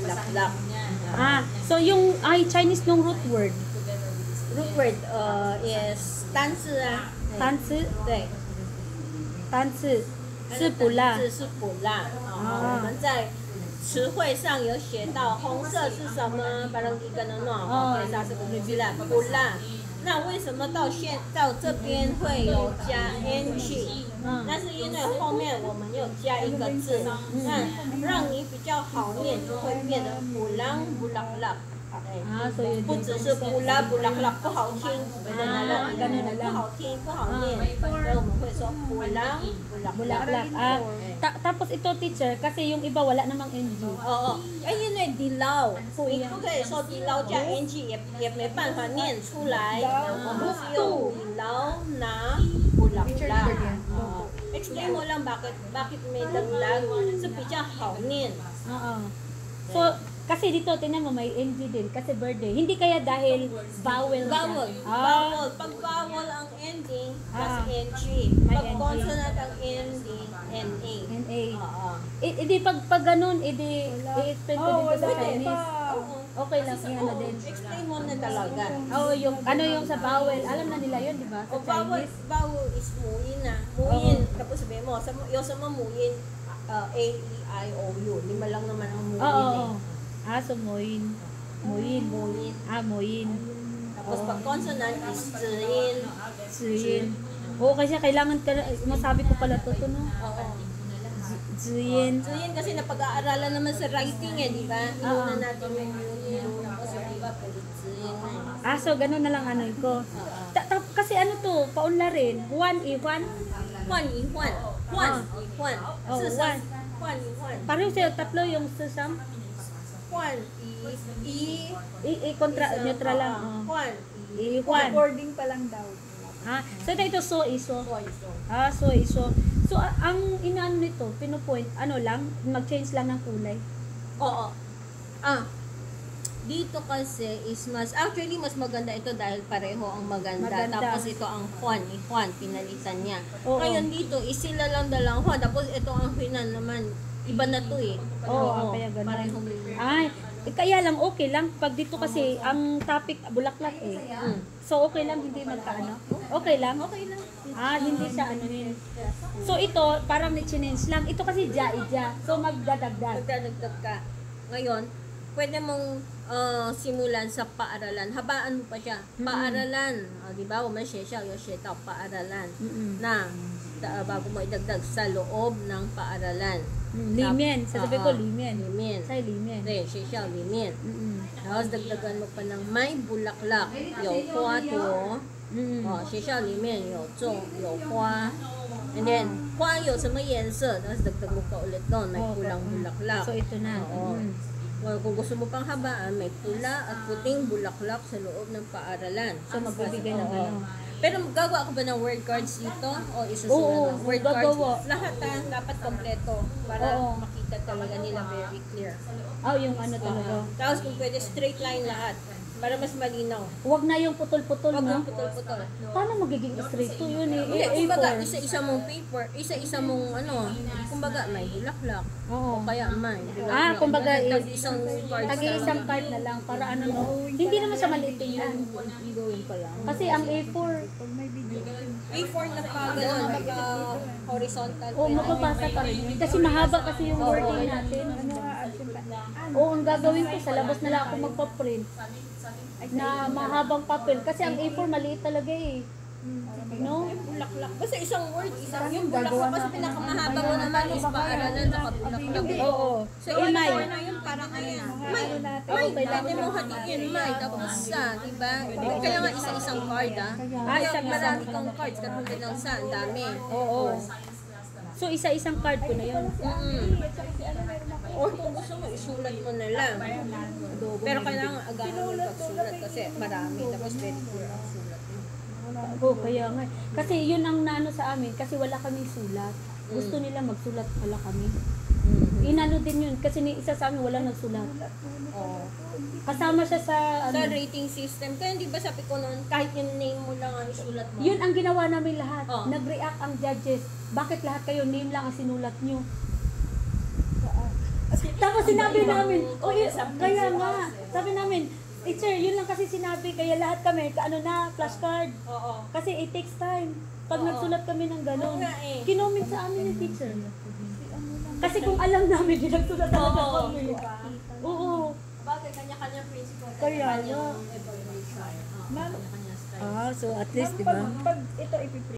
bulaklak. So yung Chinese nung root word. Root word is 单字啊，单字对，单字是不辣。字是不辣。我们在词汇上有写到红色是什么 ？Parang ikan ano？对，它是不辣，不辣。那为什么到这边会有加 ng？那是因为后面我们有加一个字，那让你比较好念，就会变得不啷不啷啷。所以不只是不拉不拉不好听，不好听不好念，所以我们会说不啷不啷。Tapos ito teacher, kasi yung iba wala namang ng。因为dilaw，你不可以说dilaw加 ng，也没办法念出来。我们是用dilaw na bulaklak。explain mo lang bakit may dagdag, so 比较好念。So kasi dito, tinan mo, may ng din. Kasi birthday. Hindi kaya dahil vowel. Vowel. Pag vowel ang ending, plus ng. Pag consonant ang ending, na. Hindi, pag ganun, i-explain ko dito sa Chinese. Okay lang, ano din. Explain mo na talaga. Yung sa vowel, alam na nila yun, di ba? Sa Chinese. Vowel is muyin na. Muyin. Tapos sabihin mo, yung sa muyin, A, E, I, O, U. 5 lang naman ang muyin eh. So moyin. Moyin. Tapos pag consonant is ziyin. Ziyin. Kasi kailangan masabi ko pala to, no? Ziyin. Ziyin kasi napag-aaralan naman sa writing eh, di ba? Iuna natin yung yun. Tapos diba, pwede ziyin na. So ganun na lang ano ko. Kasi ano to, paunla rin. Huan. Huan. Pareho sa'yo, tatlo yung susam. Huan, kontra neutral lang. Huan. Huan. Recording pa lang daw. So ito so iso. So iso. So ang inaano nito, pinopoint, ano lang, mag-change lang ng kulay. Oo. Dito kasi is actually mas maganda ito dahil pareho ang maganda. Tapos ito ang Juan, pinalitan niya. Ngayon dito, sila lang dalang Juan. Tapos ito ang Huinan naman. Iba na to eh. Kaya ganun. Kaya lang okay lang. Pag dito kasi, ang topic, bulaklak eh. So okay lang, hindi magkaano? Okay lang? Okay lang. Hindi siya ano yun. So ito, parang ni-change lang. Ito kasi ja-ija. So magdadagdag. Magdadagdag ka. Ngayon, pwede mong simulan sa paaralan. Habaan mo pa siya. Paaralan. Di ba? 我们学校有学到 paaralan. Na bago mo idagdag sa loob ng paaralan. Limen. Sasabi ko limen. Limen. Say limen. 对，学校里面。Tapos dagdagan mo pa ng may bulaklak. 有花朵。学校里面有种有花。And then, 花有什么颜色? Tapos dagdag mo pa ulit doon. May pulang bulaklak. So ito na. Kung gusto mo pang habaan, may pula at puting bulaklak sa loob ng paaralan. So magbibigay ng ano. Pero gagawa ko ba ng word cards dito? O isusulat ng word cards? Lahat dapat kompleto para makita talaga nila very clear. Yung ano talaga. Tapos kung pwede straight line lahat para mas malinaw. Huwag na yung putol-putol, Huwag no? yung putol-putol. Paano magiging straight to yun eh? Kumbaga, isa-isa mong paper, isa-isa mong kumbaga may bulaklak. O kaya may bulaklak. Kumbaga isang card. Tagi-isang card na lang para ano no. Hindi naman siya maliitin yan. Gawin pa lang. Kasi ang A4, A4 na pa gano'n, naka horizontal. mapapasa pa rin yun. Kasi mahaba kasi yung wording natin. Ang gagawin ko sa labas na lang ako magpa-print na mahabang papel. Kasi ang A4 maliit talaga eh. No? Bulaklak. Basta isang word, yung bulaklak. Kasi pinakamahaba mo naman is paaralan na kabulaklak. So, A4 na yun, parang ayan. May, pwede mo hatiin may. Tapos sa, diba? Kaya nga isa-isang card Kaya marami kang cards. Katulad ng sa, ang dami. So, isa-isang card ko na yun. O kung gusto mo, isulat mo na lang. Pero kailangan agahan mo pagsulat kasi marami. Tapos very clear ang sulat. Kaya nga. Kasi yun ang naano sa amin. Kasi wala kaming sulat. Gusto nila magsulat pala kami. Inano din yun. Kasi isa sa amin wala nagsulat. Kasama siya sa sa rating system. Kaya hindi ba sabi ko noon, kahit yung name mo lang ang isulat mo? Yun ang ginawa namin lahat. Nag-react ang judges. Bakit lahat kayo name lang ang sinulat nyo? Tapos sinabi namin, kaya nga, sabi namin, teacher, yun lang kasi sinabi, kaya lahat kami, flashcard. Oo. Kasi it takes time. Pag nagsulat kami ng gano'n, Oo nga eh. kinoment sa amin yung teacher. Kasi kung alam namin, di nagsulat talaga kami. Diba? Oo. Bagay, kanya-kanya principle. Kaya Kanya-kanya nga. evaluation. Ma'am, Kanya-kanya style. so at least, di ba? Pag ito ipiprint